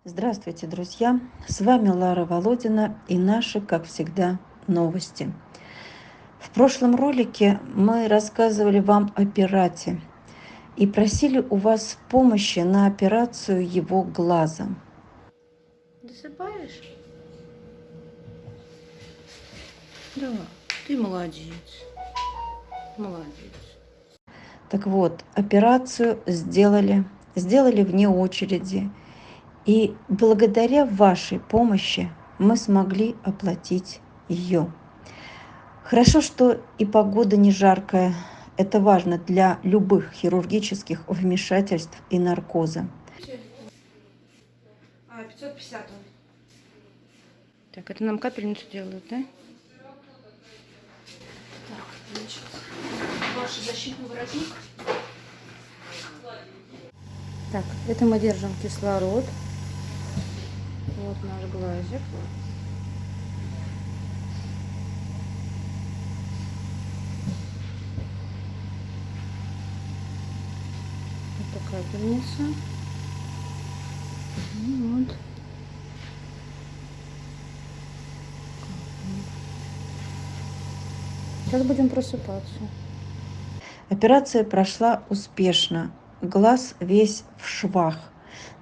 Здравствуйте, друзья! С вами Лара Володина и наши, как всегда, новости. В прошлом ролике мы рассказывали вам о пирате и просили у вас помощи на операцию его глаза. Досыпаешь? Да, ты молодец. Молодец. Так вот, операцию сделали вне очереди. И благодаря вашей помощи мы смогли оплатить ее. Хорошо, что и погода не жаркая. Это важно для любых хирургических вмешательств и наркоза. 550 он. Так, это нам капельницу делают, да? Так, значит, ваш защитный воротник. Так, это мы держим кислород. Вот наш глазик. Это капельница. Вот. Сейчас будем просыпаться. Операция прошла успешно. Глаз весь в швах.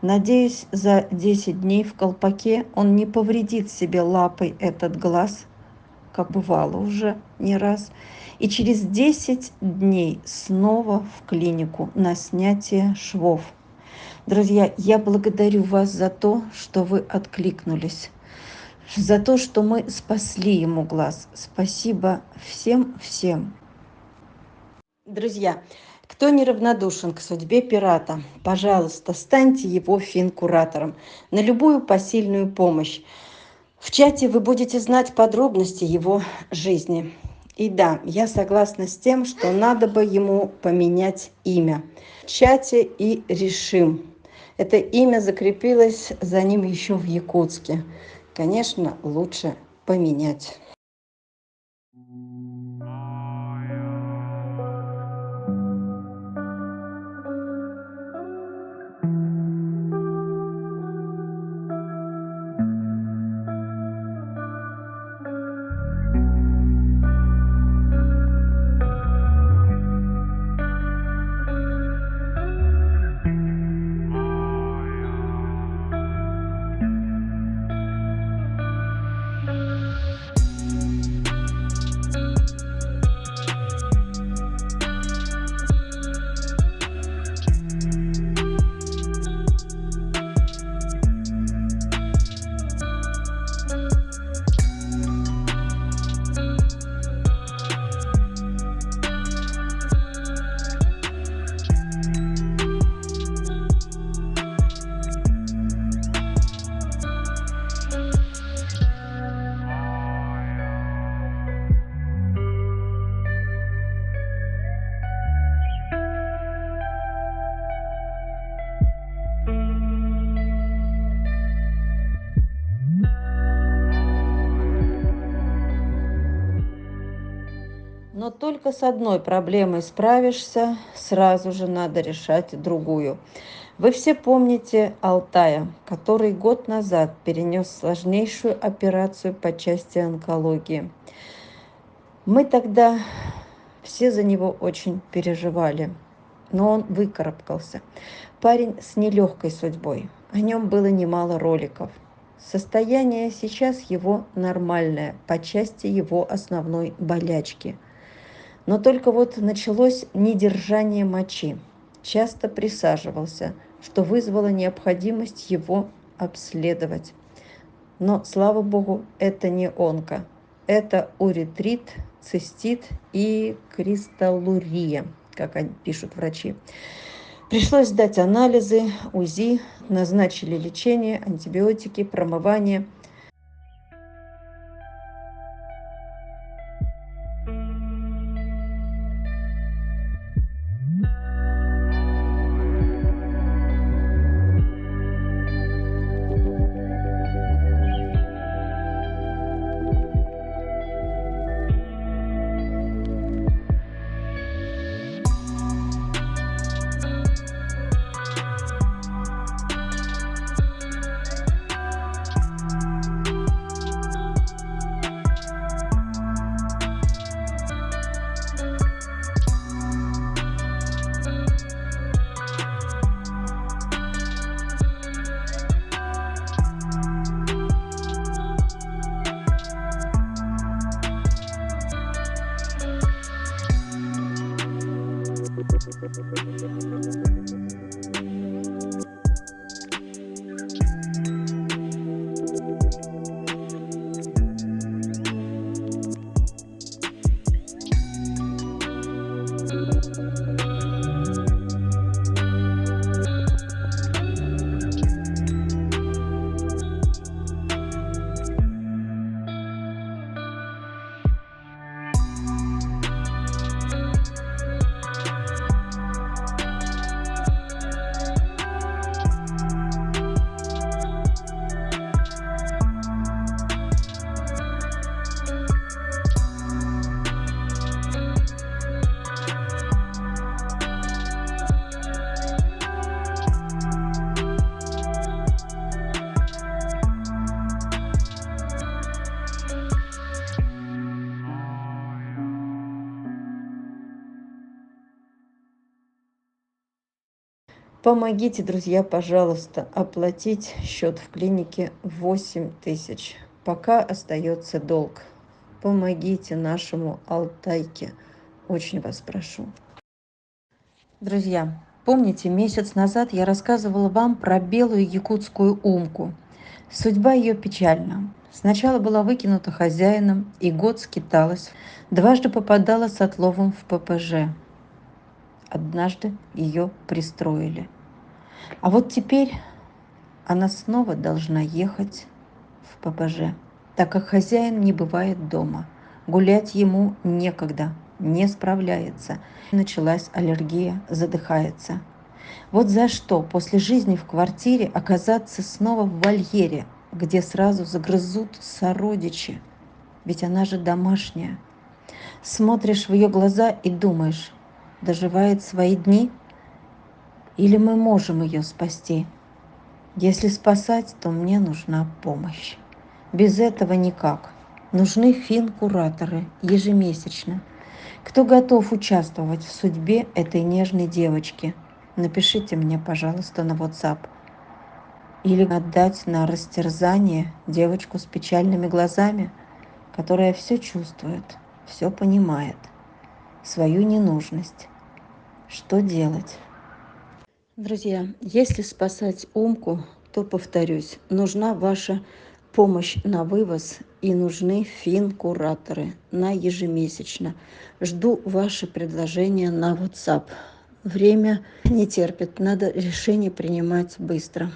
Надеюсь, за 10 дней в колпаке он не повредит себе лапой этот глаз, как бывало уже не раз. И через 10 дней снова в клинику на снятие швов. Друзья, я благодарю вас за то, что вы откликнулись, за то, что мы спасли ему глаз. Спасибо всем. Друзья, кто неравнодушен к судьбе пирата, пожалуйста, станьте его финкуратором на любую посильную помощь. В чате вы будете знать подробности его жизни. И да, я согласна с тем, что надо бы ему поменять имя. В чате и решим. Это имя закрепилось за ним еще в Якутске. Конечно, лучше поменять. Но только с одной проблемой справишься, сразу же надо решать другую. Вы все помните Алтая, который год назад перенес сложнейшую операцию по части онкологии. Мы тогда все за него очень переживали, но он выкарабкался. Парень с нелегкой судьбой, о нем было немало роликов. Состояние сейчас его нормальное по части его основной болячки. Но только вот началось недержание мочи. Часто присаживался, что вызвало необходимость его обследовать. Но, слава богу, это не онко. Это уретрит, цистит и кристаллурия, как они пишут врачи. Пришлось сдать анализы, УЗИ, назначили лечение, антибиотики, промывание. Помогите, друзья, пожалуйста, оплатить счет в клинике 8000. Пока остается долг. Помогите нашему Алтайке. Очень вас прошу. Друзья, помните, месяц назад я рассказывала вам про белую якутскую умку. Судьба ее печальна. Сначала была выкинута хозяином и год скиталась. Дважды попадала с отловом в ППЖ. Однажды ее пристроили. А вот теперь она снова должна ехать в ППЖ, так как хозяин не бывает дома. Гулять ему некогда, не справляется. Началась аллергия, задыхается. Вот за что после жизни в квартире оказаться снова в вольере, где сразу загрызут сородичи. Ведь она же домашняя. Смотришь в ее глаза и думаешь, доживает свои дни? Или мы можем ее спасти? Если спасать, то мне нужна помощь. Без этого никак. Нужны фин-кураторы ежемесячно. Кто готов участвовать в судьбе этой нежной девочки? Напишите мне, пожалуйста, на WhatsApp. Или отдать на растерзание девочку с печальными глазами, которая все чувствует, все понимает, свою ненужность. Что делать? Друзья, если спасать Умку, то, повторюсь, нужна ваша помощь на вывоз и нужны фин-кураторы на ежемесячно. Жду ваши предложения на WhatsApp. Время не терпит, надо решение принимать быстро.